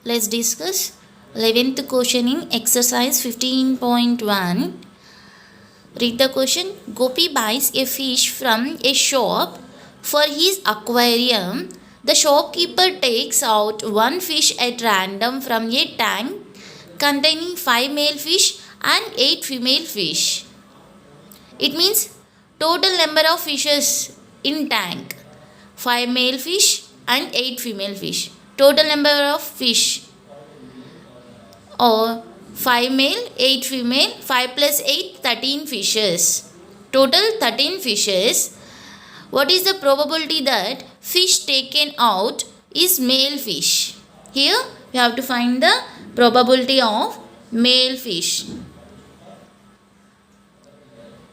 Let's discuss 11th question in exercise 15.1. Read the question. Gopi buys a fish from a shop for his aquarium. The shopkeeper takes out one fish at random from a tank containing 5 male fish and 8 female fish. It means total number of fishes in tank 5 male fish and 8 female fish. Total number of fish or 5 male 8 female, 5 plus 8 13 fishes. Total 13 fishes. What is the probability that fish taken out is male fish? Here we have to find the probability of male fish.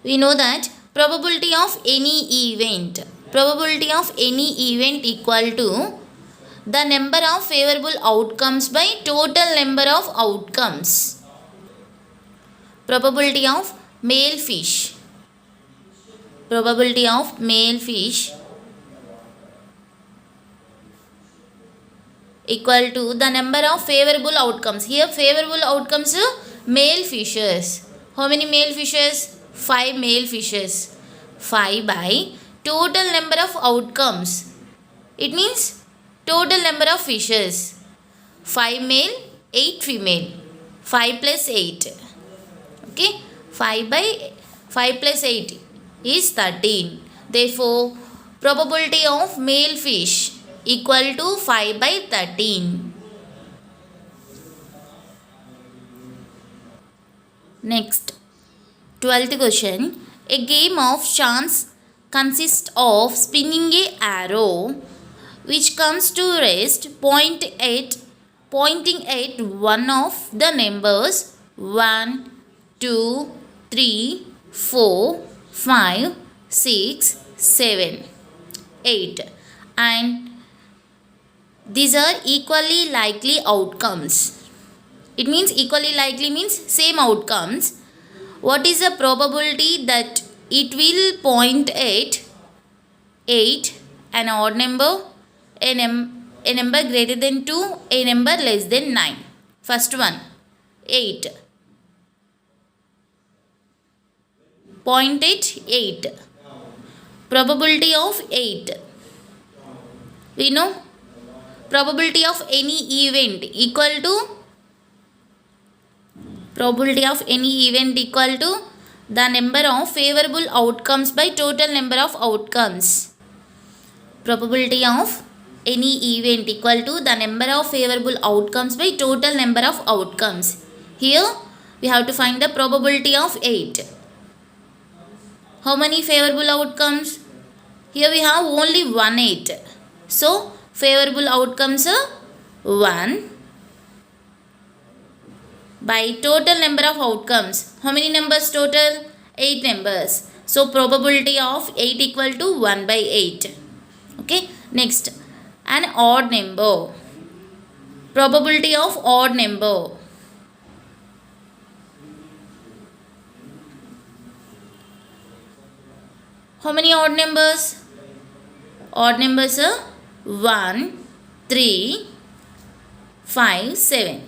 We know that probability of any event equal to the number of favorable outcomes by total number of outcomes. Probability of male fish equal to the number of favorable outcomes. Here favorable outcomes are male fishes. How many male fishes? 5 male fishes. 5 by total number of outcomes. It means total number of fishes. 5 male, 8 female. 5 plus 8. Okay. 5 plus 8 is 13. Therefore, probability of male fish equal to 5 by 13. Next, 12th question. A game of chance consists of spinning a arrow which comes to rest pointing at one of the numbers 1, 2, 3, 4, 5, 6, 7, 8, and these are equally likely outcomes. It means equally likely means same outcomes. What is the probability that it will point at 8, an odd number, a number greater than 2, a number less than 9? First one, 8. Point at 8. Probability of 8. We know probability of any event equal to the number of favorable outcomes by total number of outcomes. Probability of any event equal to the number of favorable outcomes by total number of outcomes. Here we have to find the probability of 8. How many favorable outcomes? Here we have only 1 8. So favorable outcomes are 1 by total number of outcomes. How many numbers total? 8 numbers. So probability of 8 equal to 1 by 8. Okay. Next, an odd number. Probability of odd number. How many odd numbers? Odd numbers are 1, 3, 5, 7.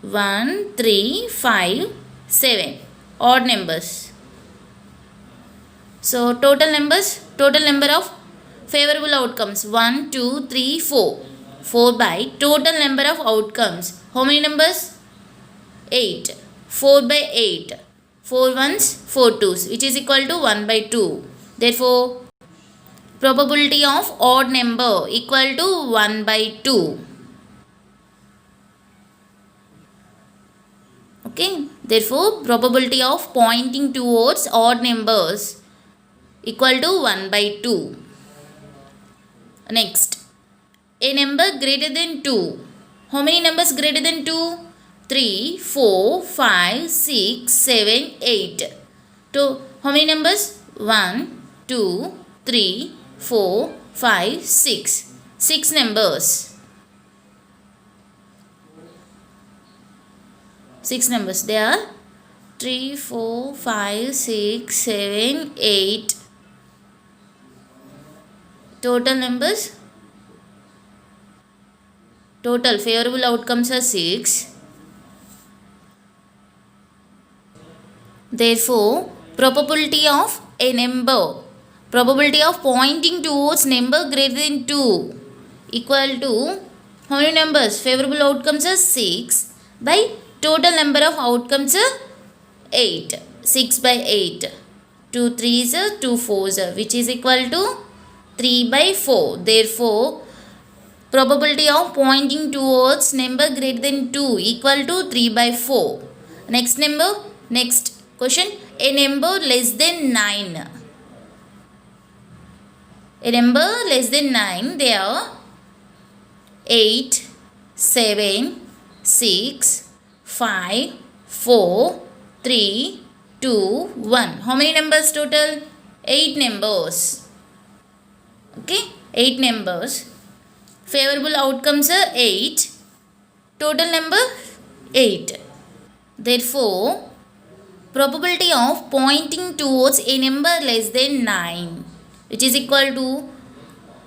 1, 3, 5, 7. Odd numbers. So total number of favorable outcomes 1, 2, 3, 4. 4 by total number of outcomes. How many numbers? 8. 4 by 8. 4 ones, 4 twos, which is equal to 1 by 2. Therefore, probability of odd number equal to 1 by 2. Okay. Therefore, probability of pointing towards odd numbers equal to 1 by 2. Next, a number greater than 2. How many numbers greater than 2? 3, 4, 5, 6, 7, 8. How many numbers? 1, 2, 3, 4, 5, 6. 6 numbers. 6 numbers. They are 3, 4, 5, 6, 7, 8. Total numbers total favorable outcomes are 6. Therefore, probability of pointing towards number greater than 2 equal to how many numbers? Favorable outcomes are 6 by total number of outcomes are 8. 6 by 8. 2 3s are 2 4s are, which is equal to 3 by 4. Therefore, probability of pointing towards number greater than 2 equal to 3 by 4. Next question. A number less than 9. A number less than 9, they are 8, 7, 6, 5, 4, 3, 2, 1. How many numbers total? 8 numbers. Okay, 8 numbers. Favorable outcomes are 8. Total number 8. Therefore, probability of pointing towards a number less than 9, which is equal to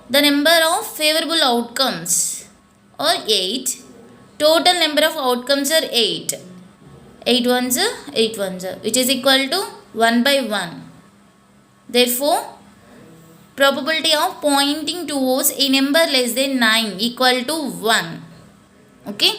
the number of favorable outcomes or 8. Total number of outcomes are 8. 8 ones are 8 ones are, which is equal to 1 by 1. Therefore, probability of pointing towards a number less than 9 equal to 1. Okay.